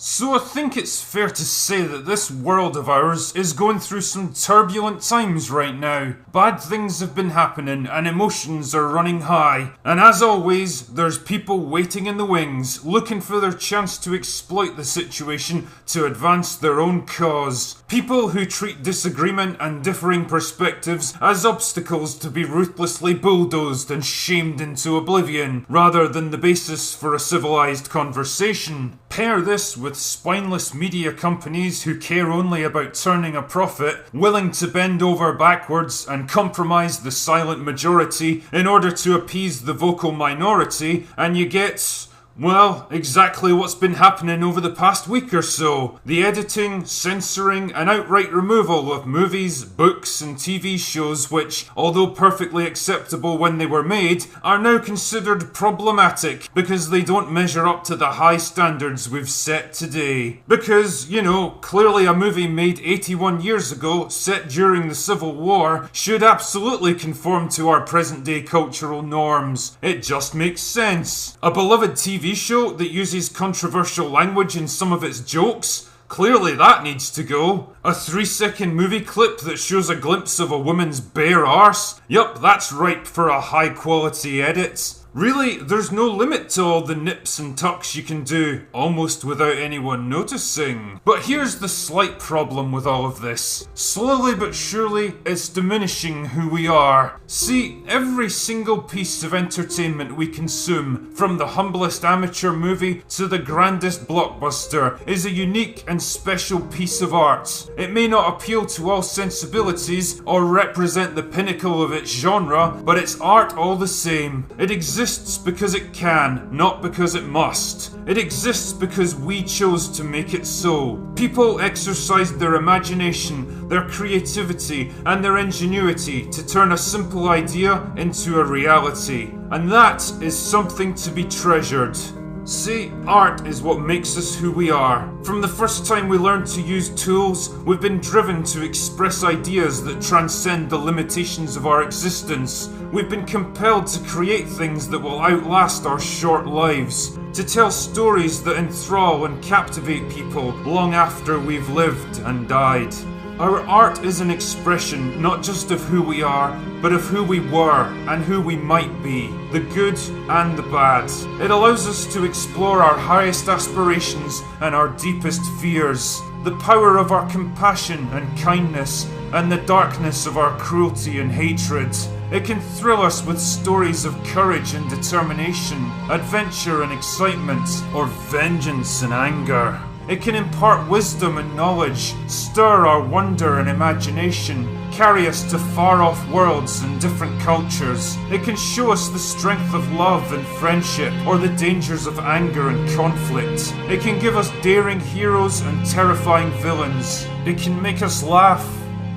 So I think it's fair to say that this world of ours is going through some turbulent times right now. Bad things have been happening and emotions are running high. And as always, there's people waiting in the wings, looking for their chance to exploit the situation to advance their own cause. People who treat disagreement and differing perspectives as obstacles to be ruthlessly bulldozed and shamed into oblivion, rather than the basis for a civilized conversation. Pair this with spineless media companies who care only about turning a profit, willing to bend over backwards and compromise the silent majority in order to appease the vocal minority, and you get, well, exactly what's been happening over the past week or so. The editing, censoring, and outright removal of movies, books, and TV shows which, although perfectly acceptable when they were made, are now considered problematic because they don't measure up to the high standards we've set today. Because, clearly a movie made 81 years ago, set during the Civil War, should absolutely conform to our present-day cultural norms. It just makes sense. A beloved TV show that uses controversial language in some of its jokes, clearly that needs to go. A 3-second movie clip that shows a glimpse of a woman's bare arse, yup, that's ripe for a high quality edit. Really, there's no limit to all the nips and tucks you can do, almost without anyone noticing. But here's the slight problem with all of this. Slowly but surely, it's diminishing who we are. See, every single piece of entertainment we consume, from the humblest amateur movie to the grandest blockbuster, is a unique and special piece of art. It may not appeal to all sensibilities or represent the pinnacle of its genre, but it's art all the same. It exists because it can, not because it must. It exists because we chose to make it so. People exercised their imagination, their creativity, and their ingenuity to turn a simple idea into a reality. And that is something to be treasured. See, art is what makes us who we are. From the first time we learned to use tools, we've been driven to express ideas that transcend the limitations of our existence. We've been compelled to create things that will outlast our short lives, to tell stories that enthrall and captivate people long after we've lived and died. Our art is an expression not just of who we are, but of who we were and who we might be, the good and the bad. It allows us to explore our highest aspirations and our deepest fears, the power of our compassion and kindness, and the darkness of our cruelty and hatred. It can thrill us with stories of courage and determination, adventure and excitement, or vengeance and anger. It can impart wisdom and knowledge, stir our wonder and imagination, carry us to far-off worlds and different cultures. It can show us the strength of love and friendship, or the dangers of anger and conflict. It can give us daring heroes and terrifying villains. It can make us laugh,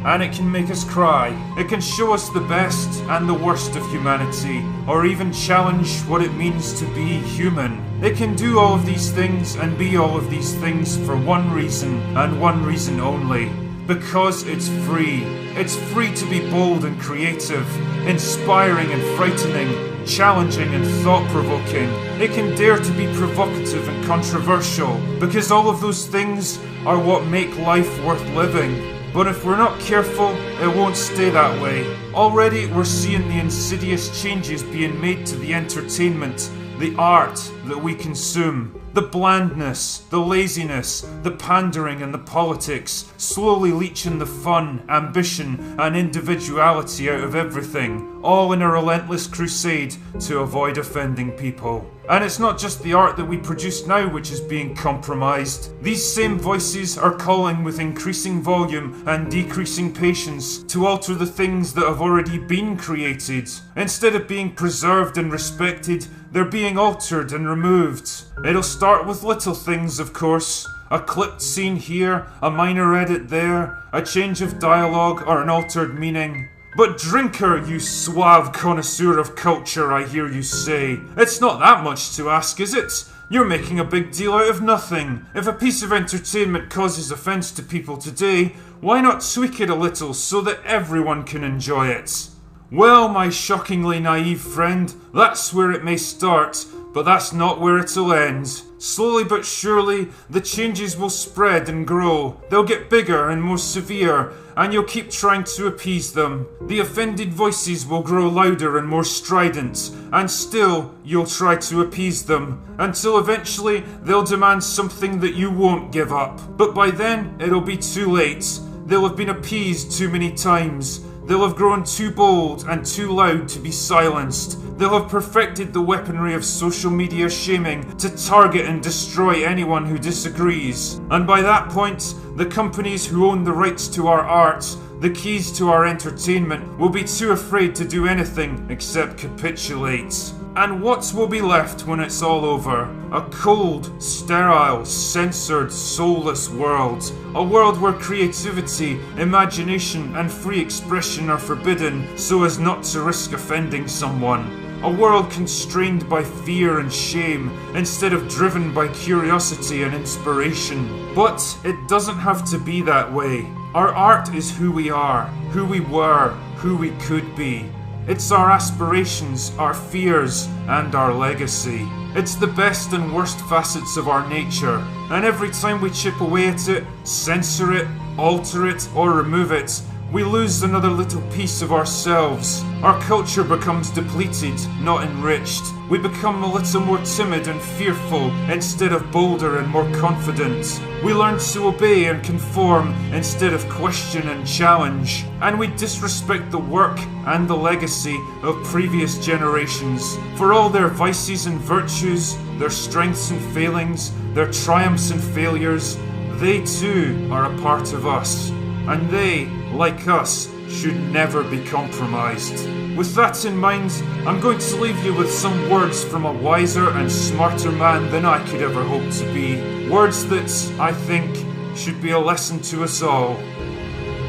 and it can make us cry. It can show us the best and the worst of humanity, or even challenge what it means to be human. It can do all of these things and be all of these things for one reason, and one reason only. Because it's free. It's free to be bold and creative, inspiring and frightening, challenging and thought-provoking. It can dare to be provocative and controversial, because all of those things are what make life worth living. But if we're not careful, it won't stay that way. Already we're seeing the insidious changes being made to the entertainment, the art that we consume. The blandness, the laziness, the pandering and the politics, slowly leeching the fun, ambition and individuality out of everything, all in a relentless crusade to avoid offending people. And it's not just the art that we produce now which is being compromised. These same voices are calling with increasing volume and decreasing patience to alter the things that have already been created. Instead of being preserved and respected, they're being altered and removed. It'll start with little things, of course. A clipped scene here, a minor edit there, a change of dialogue or an altered meaning. But drinker, you suave connoisseur of culture, I hear you say. It's not that much to ask, is it? You're making a big deal out of nothing. If a piece of entertainment causes offence to people today, why not tweak it a little so that everyone can enjoy it? Well, my shockingly naive friend, that's where it may start, but that's not where it'll end. Slowly but surely, the changes will spread and grow. They'll get bigger and more severe, and you'll keep trying to appease them. The offended voices will grow louder and more strident, and still you'll try to appease them, until eventually they'll demand something that you won't give up. But by then, it'll be too late. They'll have been appeased too many times. They'll have grown too bold and too loud to be silenced. They'll have perfected the weaponry of social media shaming to target and destroy anyone who disagrees. And by that point, the companies who own the rights to our art, the keys to our entertainment, will be too afraid to do anything except capitulate. And what will be left when it's all over? A cold, sterile, censored, soulless world. A world where creativity, imagination, and free expression are forbidden so as not to risk offending someone. A world constrained by fear and shame instead of driven by curiosity and inspiration. But it doesn't have to be that way. Our art is who we are, who we were, who we could be. It's our aspirations, our fears, and our legacy. It's the best and worst facets of our nature, and every time we chip away at it, censor it, alter it, or remove it, we lose another little piece of ourselves. Our culture becomes depleted, not enriched. We become a little more timid and fearful instead of bolder and more confident. We learn to obey and conform instead of question and challenge. And we disrespect the work and the legacy of previous generations. For all their vices and virtues, their strengths and failings, their triumphs and failures, they too are a part of us. And they, like us, should never be compromised. With that in mind, I'm going to leave you with some words from a wiser and smarter man than I could ever hope to be. Words that, I think, should be a lesson to us all.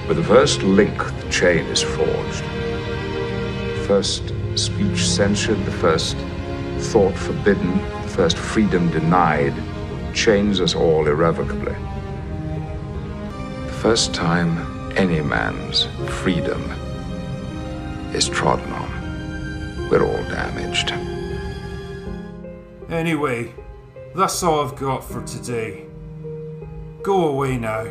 With the first link, the chain is forged. The first speech censured, the first thought forbidden, the first freedom denied, chains us all irrevocably. The first time any man's freedom is trodden on, we're all damaged. Anyway, that's all I've got for today. Go away now.